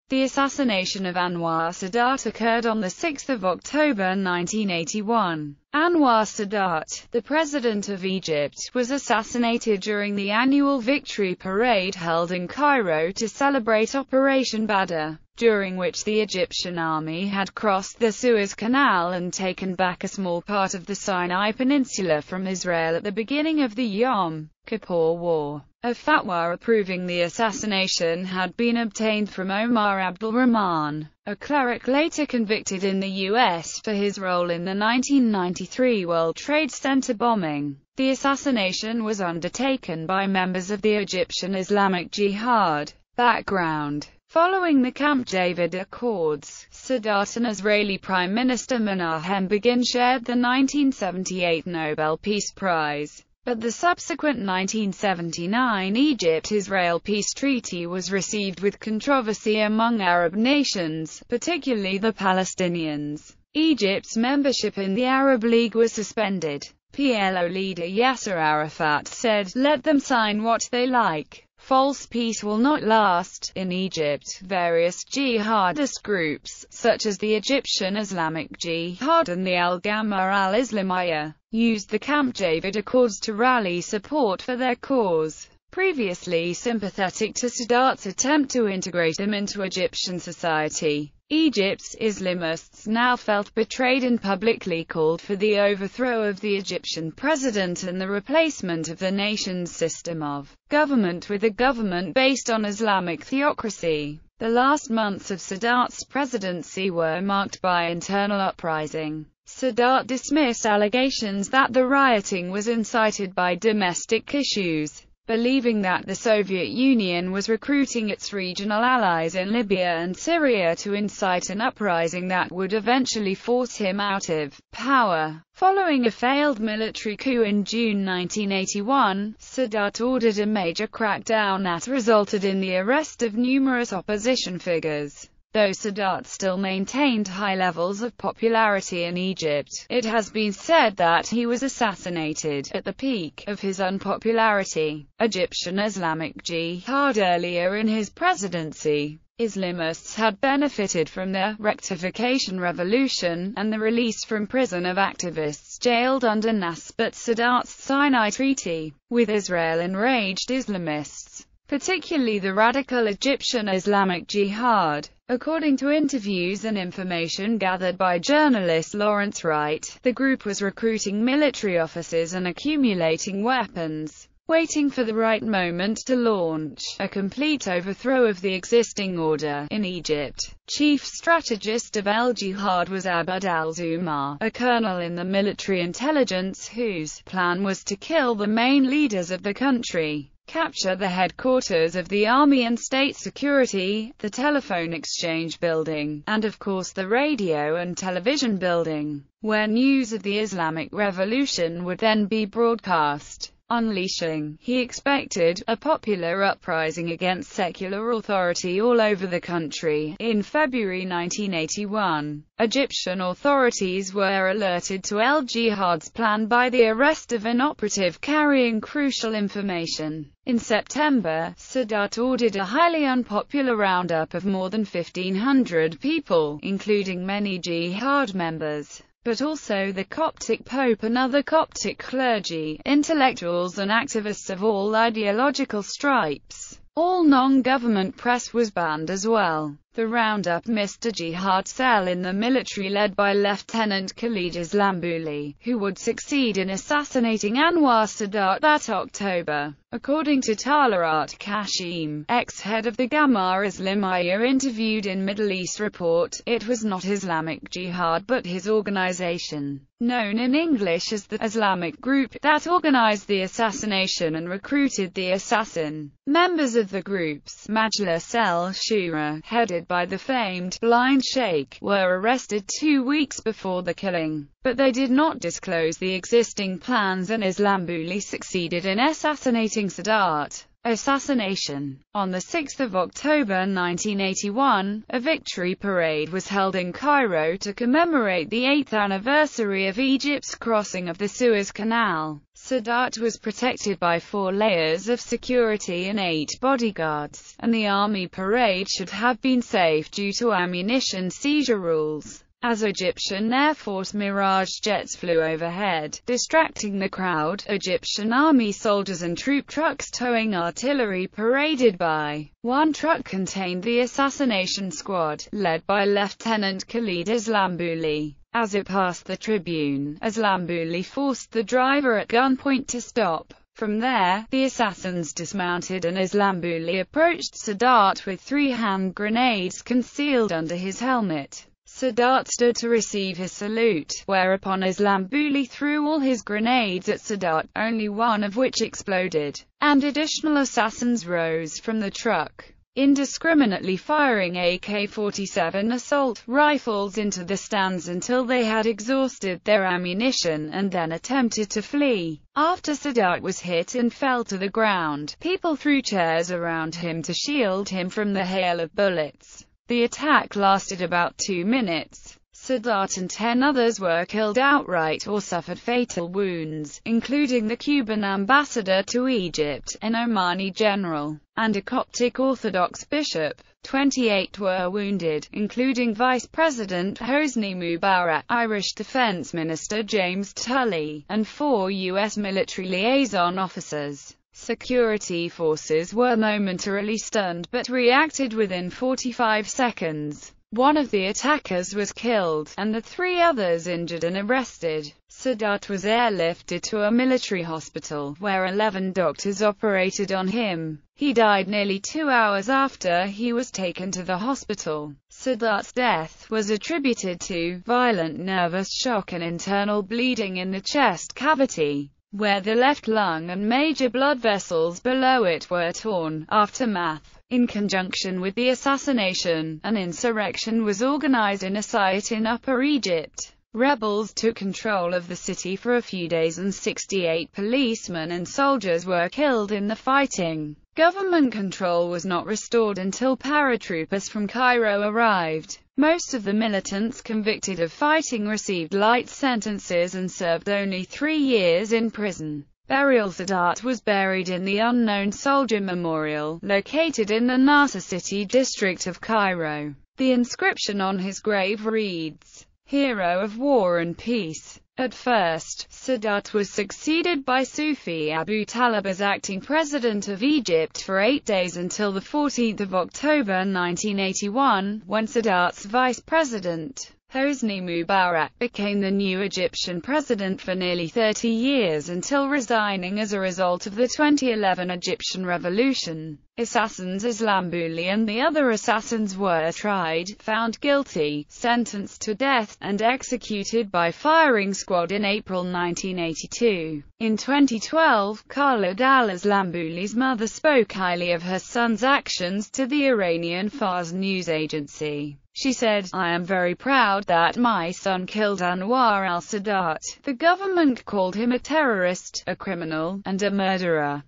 The assassination of Anwar Sadat occurred on 6 October 1981. Anwar Sadat, the president of Egypt, was assassinated during the annual victory parade held in Cairo to celebrate Operation Badr, during which the Egyptian army had crossed the Suez Canal and taken back a small part of the Sinai Peninsula from Israel at the beginning of the Yom Kippur War. A fatwa approving the assassination had been obtained from Omar Abdul Rahman, a cleric later convicted in the U.S. for his role in the 1993 World Trade Center bombing. The assassination was undertaken by members of the Egyptian Islamic Jihad. Background: following the Camp David Accords, Sadat and Israeli Prime Minister Menahem Begin shared the 1978 Nobel Peace Prize. But the subsequent 1979 Egypt-Israel peace treaty was received with controversy among Arab nations, particularly the Palestinians. Egypt's membership in the Arab League was suspended. PLO leader Yasser Arafat said, "Let them sign what they like. False peace will not last." In Egypt, various jihadist groups, such as the Egyptian Islamic Jihad and the Al-Gamma al-Islamiyya, used the Camp David Accords to rally support for their cause. Previously sympathetic to Sadat's attempt to integrate him into Egyptian society, Egypt's Islamists now felt betrayed and publicly called for the overthrow of the Egyptian president and the replacement of the nation's system of government with a government based on Islamic theocracy. The last months of Sadat's presidency were marked by internal uprising. Sadat dismissed allegations that the rioting was incited by domestic issues, believing that the Soviet Union was recruiting its regional allies in Libya and Syria to incite an uprising that would eventually force him out of power. Following a failed military coup in June 1981, Sadat ordered a major crackdown that resulted in the arrest of numerous opposition figures. Though Sadat still maintained high levels of popularity in Egypt, it has been said that he was assassinated at the peak of his unpopularity. Egyptian Islamic Jihad. Earlier in his presidency, Islamists had benefited from the rectification revolution and the release from prison of activists jailed under Nasbat Sadat's Sinai Treaty, with Israel enraged Islamists, particularly the radical Egyptian Islamic Jihad. According to interviews and information gathered by journalist Lawrence Wright, the group was recruiting military officers and accumulating weapons, waiting for the right moment to launch a complete overthrow of the existing order in Egypt. Chief strategist of al-Jihad was Abd al-Zumar, a colonel in the military intelligence whose plan was to kill the main leaders of the country, capture the headquarters of the army and state security, the telephone exchange building, and of course the radio and television building, where news of the Islamic Revolution would then be broadcast, unleashing, he expected, a popular uprising against secular authority all over the country. In February 1981, Egyptian authorities were alerted to al-Jihad's plan by the arrest of an operative carrying crucial information. In September, Sadat ordered a highly unpopular roundup of more than 1,500 people, including many Jihad members, but also the Coptic Pope and other Coptic clergy, intellectuals and activists of all ideological stripes. All non-government press was banned as well. The roundup missed a jihad cell in the military led by Lieutenant Khalid Islambouli, who would succeed in assassinating Anwar Sadat that October. According to Talaat Kashim, ex-head of the Gamma Islamiyya interviewed in Middle East Report, it was not Islamic Jihad but his organization, known in English as the Islamic Group, that organized the assassination and recruited the assassin. Members of the group's Majlis al-Shura, headed by the famed blind sheikh, were arrested 2 weeks before the killing, but they did not disclose the existing plans and Islambouli succeeded in assassinating Sadat. Assassination. On 6 October 1981, a victory parade was held in Cairo to commemorate the 8th anniversary of Egypt's crossing of the Suez Canal. Sadat was protected by 4 layers of security and 8 bodyguards, and the army parade should have been safe due to ammunition seizure rules, as Egyptian Air Force Mirage jets flew overhead, distracting the crowd. Egyptian army soldiers and troop trucks towing artillery paraded by. One truck contained the assassination squad, led by Lieutenant Khalid Islambouli. As it passed the tribune, Islambouli forced the driver at gunpoint to stop. From there, the assassins dismounted and Islambouli approached Sadat with 3 hand grenades concealed under his helmet. Sadat stood to receive his salute, whereupon Islambouli threw all his grenades at Sadat, only one of which exploded, and additional assassins rose from the truck, indiscriminately firing AK-47 assault rifles into the stands until they had exhausted their ammunition and then attempted to flee. After Sadat was hit and fell to the ground, people threw chairs around him to shield him from the hail of bullets. The attack lasted about 2 minutes. Sadat and 10 others were killed outright or suffered fatal wounds, including the Cuban ambassador to Egypt, an Omani general, and a Coptic Orthodox bishop. 28 were wounded, including Vice President Hosni Mubarak, Irish Defense Minister James Tully, and 4 U.S. military liaison officers. Security forces were momentarily stunned but reacted within 45 seconds. One of the attackers was killed, and the 3 others injured and arrested. Sadat was airlifted to a military hospital, where 11 doctors operated on him. He died nearly 2 hours after he was taken to the hospital. Sadat's death was attributed to violent nervous shock and internal bleeding in the chest cavity, where the left lung and major blood vessels below it were torn. Aftermath. In conjunction with the assassination, an insurrection was organized in a site in Upper Egypt. Rebels took control of the city for a few days and 68 policemen and soldiers were killed in the fighting. Government control was not restored until paratroopers from Cairo arrived. Most of the militants convicted of fighting received light sentences and served only 3 years in prison. Burial. Sadat was buried in the Unknown Soldier Memorial, located in the Nasser City district of Cairo. The inscription on his grave reads, "Hero of War and Peace." At first, Sadat was succeeded by Sufi Abu Talib as acting president of Egypt for 8 days until 14 October 1981, when Sadat's vice president, Hosni Mubarak, became the new Egyptian president for nearly 30 years until resigning as a result of the 2011 Egyptian revolution. Assassins Islambouli and the other assassins were tried, found guilty, sentenced to death, and executed by firing squad in April 1982. In 2012, Khaled al-Islambouli's mother spoke highly of her son's actions to the Iranian Fars news agency. She said, "I am very proud that my son killed Anwar al-Sadat. The government called him a terrorist, a criminal, and a murderer.